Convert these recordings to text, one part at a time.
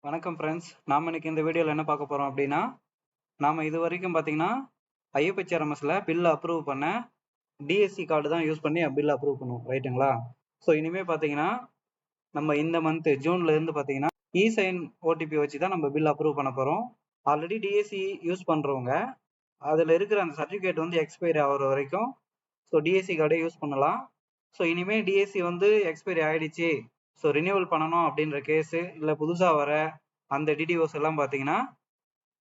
வணக்கம் ஃப்ரெண்ட்ஸ். நாம் இன்னைக்கு இந்த வீடியோவில் என்ன பார்க்க போகிறோம் அப்படின்னா, நாம் இது வரைக்கும் பார்த்தீங்கன்னா ஐஎஃப்ஹெச்ஆர்எம்எஸ்ல பில் அப்ரூவ் பண்ண டிஎஸ்சி கார்டு தான் யூஸ் பண்ணி பில் அப்ரூவ் பண்ணுவோம், ரைட்டுங்களா? ஸோ இனிமேல் பார்த்தீங்கன்னா நம்ம இந்த மந்த் ஜூன்ல இருந்து பார்த்தீங்கன்னா இ-சைன் ஓடிபி வச்சு தான் நம்ம பில் அப்ரூவ் பண்ண போகிறோம். ஆல்ரெடி டிஎஸ்சி யூஸ் பண்ணுறவங்க அதில் இருக்கிற அந்த சர்டிஃபிகேட் வந்து எக்ஸ்பைரி ஆகிற வரைக்கும் ஸோ டிஎஸ்சி கார்டை யூஸ் பண்ணலாம். ஸோ இனிமேல் டிஎஸ்சி வந்து எக்ஸ்பைரி ஆகிடுச்சு, ஸோ ரினியூவல் பண்ணணும் அப்படின்ற கேஸு இல்லை புதுசாக வர அந்த டிடிஓஸ் எல்லாம் பார்த்தீங்கன்னா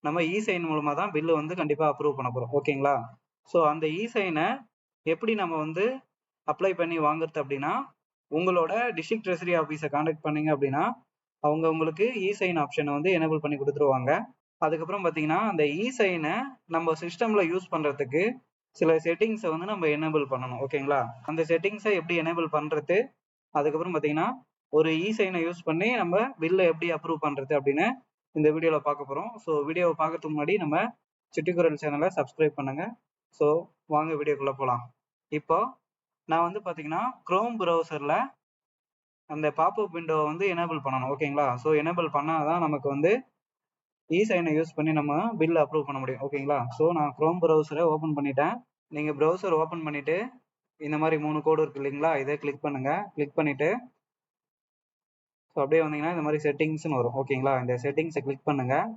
நம்ம இ-சைன் மூலமாக தான் பில்லு வந்து கண்டிப்பாக அப்ரூவ் பண்ண போகிறோம், ஓகேங்களா? ஸோ அந்த இ-சைனை எப்படி நம்ம வந்து அப்ளை பண்ணி வாங்குறது அப்படின்னா, உங்களோட டிஸ்ட்ரிக்ட் ட்ரெஸரி ஆஃபீஸை காண்டாக்ட் பண்ணீங்க அப்படின்னா அவங்க உங்களுக்கு இ-சைன் ஆப்ஷனை வந்து எனேபிள் பண்ணி கொடுத்துருவாங்க. அதுக்கப்புறம் பார்த்தீங்கன்னா அந்த இ-சைனை நம்ம சிஸ்டமில் யூஸ் பண்ணுறதுக்கு சில செட்டிங்ஸை வந்து நம்ம எனேபிள் பண்ணணும், ஓகேங்களா? அந்த செட்டிங்ஸை எப்படி எனேபிள் பண்ணுறது, அதுக்கப்புறம் பார்த்தீங்கன்னா ஒரு இ-சைனை யூஸ் பண்ணி நம்ம பில்லை எப்படி அப்ரூவ் பண்ணுறது அப்படின்னு இந்த வீடியோவில் பார்க்க போகிறோம். ஸோ வீடியோவை பார்க்கறதுக்கு முன்னாடி நம்ம சிட்டிக்குரல் சேனலை சப்ஸ்கிரைப் பண்ணுங்கள். ஸோ வாங்க வீடியோக்குள்ளே போகலாம். இப்போ நான் வந்து பார்த்தீங்கன்னா க்ரோம் ப்ரௌசரில் அந்த பாப்அப் விண்டோவை வந்து எனேபிள் பண்ணணும், ஓகேங்களா? ஸோ எனேபிள் பண்ணால் தான் நமக்கு வந்து இ-சைனை யூஸ் பண்ணி நம்ம பில் அப்ரூவ் பண்ண முடியும், ஓகேங்களா? ஸோ நான் க்ரோம் ப்ரௌசரை ஓப்பன் பண்ணிட்டேன். நீங்கள் ப்ரௌசர் ஓப்பன் பண்ணிவிட்டு இந்த மாதிரி 3 கோடு இருக்குது இல்லைங்களா, இதை கிளிக் பண்ணுங்கள். கிளிக் பண்ணிவிட்டு ஸோ அப்படியே வந்தீங்கன்னா இந்த மாதிரி செட்டிங்ஸ்னு வரும், ஓகேங்களா? இந்த செட்டிங்ஸை கிளிக் பண்ணுங்கள்.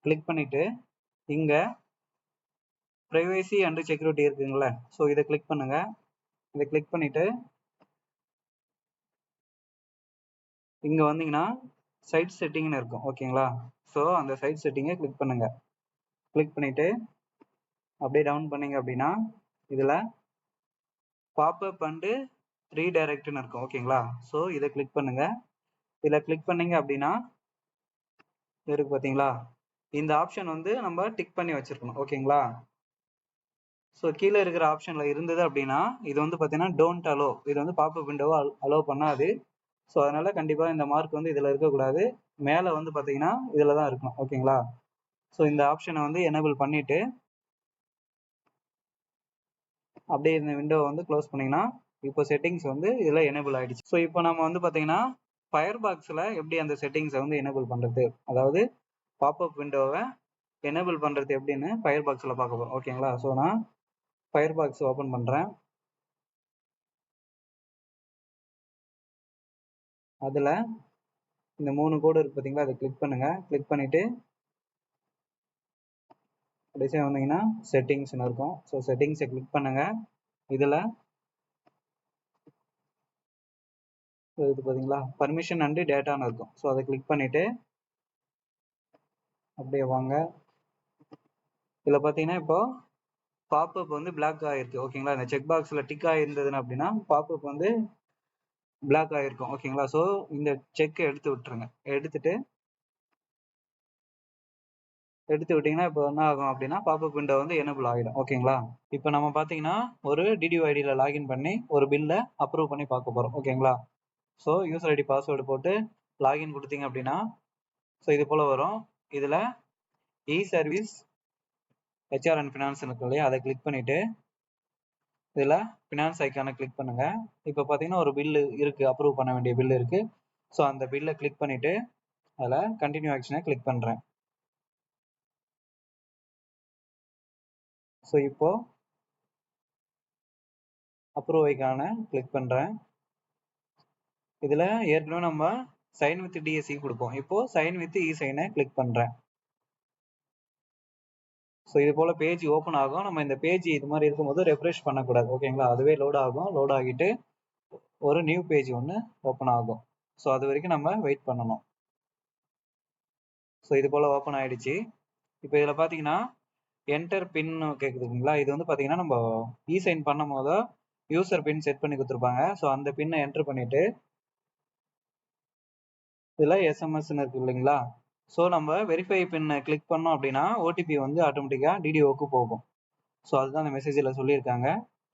கிளிக் பண்ணிவிட்டு இங்கே ப்ரைவசி அண்ட் செக்யூரிட்டி இருக்குங்களே, ஸோ இதை கிளிக் பண்ணுங்கள். இதை கிளிக் பண்ணிவிட்டு இங்கே வந்தீங்கன்னா சைட் செட்டிங்னு இருக்கும், ஓகேங்களா? ஸோ அந்த சைட் செட்டிங்கை கிளிக் பண்ணுங்கள். கிளிக் பண்ணிவிட்டு அப்படியே டவுன் பண்ணீங்க அப்படின்னா இதில் பாப்அப் அண்டு ரீடைரக்ட்னு இருக்கும், ஓகேங்களா? ஸோ இதை கிளிக் பண்ணுங்கள். இதில் கிளிக் பண்ணீங்க அப்படின்னா இருக்கு பார்த்தீங்களா, இந்த ஆப்ஷன் வந்து நம்ம டிக் பண்ணி வச்சுருக்கணும், ஓகேங்களா? ஸோ கீழே இருக்கிற ஆப்ஷனில் இருந்தது அப்படின்னா இது வந்து பார்த்தீங்கன்னா டோன்ட் அலோ, இது வந்து பாப்அப் விண்டோவை அலோ பண்ணாது. ஸோ அதனால் கண்டிப்பாக இந்த மார்க் வந்து இதில் இருக்கக்கூடாது, மேலே வந்து பார்த்தீங்கன்னா இதில் தான் இருக்கணும், ஓகேங்களா? ஸோ இந்த ஆப்ஷனை வந்து எனேபிள் பண்ணிவிட்டு அப்படியே இந்த விண்டோவை வந்து க்ளோஸ் பண்ணிங்கன்னா இப்போ செட்டிங்ஸ் வந்து இதில் எனேபிள் ஆகிடுச்சு. ஸோ இப்போ நம்ம வந்து பார்த்தீங்கன்னா ஃபயர் பாக்ஸில் எப்படி அந்த செட்டிங்ஸை வந்து எனேபிள் பண்ணுறது, அதாவது பாப்அப் விண்டோவை எனேபிள் பண்ணுறது எப்படின்னு ஃபயர் பாக்ஸில் பார்க்க போகிறோம், ஓகேங்களா? ஸோ நான் ஃபயர் பாக்ஸ் ஓப்பன் பண்ணுறேன். அதில் இந்த 3 கோடு இருக்குது பார்த்தீங்களா, அதை கிளிக் பண்ணுங்கள். கிளிக் பண்ணிவிட்டு கடைசியாக வந்தீங்கன்னா செட்டிங்ஸ்னு இருக்கும். ஸோ செட்டிங்ஸை கிளிக் பண்ணுங்கள். இதில் இது பார்த்தீங்களா பர்மிஷன் அண்டு டேட்டான்னு இருக்கும். ஸோ அதை கிளிக் பண்ணிவிட்டு அப்படியே வாங்க. இதில் பார்த்தீங்கன்னா இப்போ பாப்அப் வந்து பிளாக் ஆகிருக்கு, ஓகேங்களா? இந்த செக் பாக்ஸில் டிக் ஆகிருந்ததுன்னு அப்படின்னா பாப்அப் வந்து பிளாக் ஆகிருக்கும், ஓகேங்களா? ஸோ இந்த செக்கை எடுத்து விட்டுருங்க. எடுத்து விட்டிங்கன்னா இப்போ என்ன ஆகும் அப்படின்னா பாப்அப் விண்டோ வந்து எனேபிள் ஆகிடும், ஓகேங்களா? இப்போ நம்ம பார்த்தீங்கன்னா ஒரு டிடிஓ ஐடியில் லாகின் பண்ணி ஒரு பில்லை அப்ரூவ் பண்ணி பார்க்க போகிறோம், ஓகேங்களா? ஸோ யூசர் ஐடி பாஸ்வேர்டு போட்டு லாகின் கொடுத்தீங்க அப்படின்னா ஸோ இது போல் வரும். இதில் இ சர்வீஸ் ஹெச்ஆர் அண்ட் ஃபினான்ஸ் இருக்கு இல்லையா, அதை கிளிக் பண்ணிவிட்டு இதில் ஃபினான்ஸ் ஐக்கானை கிளிக் பண்ணுங்கள். இப்போ பார்த்தீங்கன்னா ஒரு பில்லு இருக்குது, அப்ரூவ் பண்ண வேண்டிய பில்லு இருக்குது. ஸோ அந்த பில்லை கிளிக் பண்ணிவிட்டு அதில் கண்டினியூ ஆக்ஷனை கிளிக் பண்ணுறேன். ஸோ இப்போது அப்ரூவ் ஐக்கானை கிளிக் பண்ணுறேன். இதில் ஏற்கனவே நம்ம சைன் வித் டிஎஸ்சி கொடுப்போம், இப்போது சைன் வித் இ-சைனை கிளிக் பண்ணுறேன். ஸோ இது போல் பேஜ் ஓப்பன் ஆகும். நம்ம இந்த பேஜ் இது மாதிரி இருக்கும்போது ரெஃப்ரெஷ் பண்ணக்கூடாது, ஓகேங்களா? அதுவே லோட் ஆகும். லோட் ஆகிட்டு ஒரு நியூ பேஜ் ஒன்று ஓப்பன் ஆகும். ஸோ அது வரைக்கும் நம்ம வெயிட் பண்ணணும். ஸோ இது போல் ஓப்பன் ஆகிடுச்சு. இப்போ இதில் பார்த்தீங்கன்னா என்டர் பின் கேட்குதுங்களா, இது வந்து பார்த்தீங்கன்னா நம்ம இ-சைன் பண்ணும் போது யூசர் பின் செட் பண்ணி கொடுத்துருப்பாங்க. ஸோ அந்த பின்னை என்டர் பண்ணிவிட்டு இதில் எஸ்எம்எஸ்ன்னு இருக்குது இல்லைங்களா, ஸோ நம்ம வெரிஃபை பின்னை கிளிக் பண்ணோம் அப்படின்னா ஓடிபி வந்து ஆட்டோமேட்டிக்காக டிடிஓக்கு போகும். ஸோ அதுதான் அந்த மெசேஜில் சொல்லியிருக்காங்க.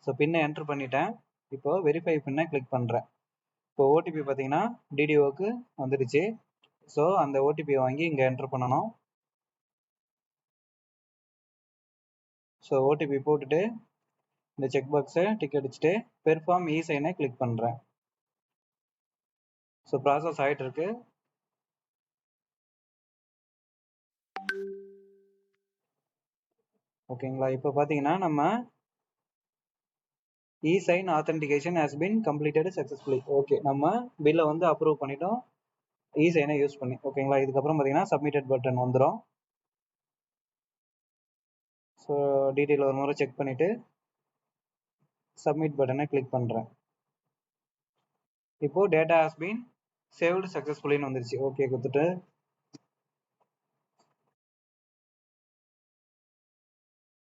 ஸோ பின்னை என்டர் பண்ணிட்டேன். இப்போது வெரிஃபை பின்னை கிளிக் பண்ணுறேன். இப்போ ஓடிபி பார்த்தீங்கன்னா டிடிஓக்கு வந்துடுச்சு. ஸோ அந்த ஓடிபியை வாங்கி இங்கே என்டர் பண்ணணும். ஸோ ஓடிபி போட்டுட்டு இந்த செக் பாக்ஸை டிக் அடிச்சுட்டு பெர்ஃபார்ம் இ-சைனை கிளிக் பண்ணுறேன். ஸோ ப்ராசஸ் ஆகிட்டு இருக்கு. ஓகேங்களா? இப்போ பார்த்தீங்கன்னா நம்ம e-sign authentication has been completed successfully. Okay, நம்ம பில்லை வந்து அப்ரூவ் பண்ணிட்டோம் e-sign யூஸ் பண்ணி. ஓகேங்களா? இதுக்கப்புறம் பார்த்தீங்கன்னா சப்மிட்டட் பட்டன் வந்துடும். ஸோ டீட்டெயில் ஒரு முறை செக் பண்ணிவிட்டு சப்மிட் பட்டனை கிளிக் பண்ணுறேன். இப்போ டேட்டா ஹாஸ் பீன் சேவ்டு சக்ஸஸ்ஃபுல்லின்னு வந்துருச்சு. ஓகே கொடுத்துட்டு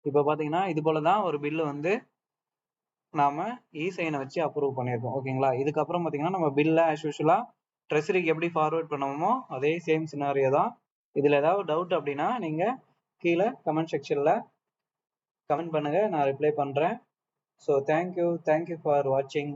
இப்போ பார்த்தீங்கன்னா இது போல தான் ஒரு பில்லு வந்து நாம e-sign வச்சு அப்ரூவ் பண்ணியிருக்கோம். ஓகேங்களா? இதுக்கப்புறம் பார்த்தீங்கன்னா நம்ம பில்லை ஆஸ் யூஷுவலாக ட்ரெஸரிக்கு எப்படி ஃபார்வர்ட் பண்ணுவோமோ அதே சேம் சினாரியோ தான். இதில் ஏதாவது டவுட் அப்படின்னா நீங்கள் கீழே கமெண்ட் செக்ஷனில் கமெண்ட் பண்ணுங்கள், நான் ரிப்ளை பண்ணுறேன். ஸோ தேங்க்யூ ஃபார் வாட்சிங்.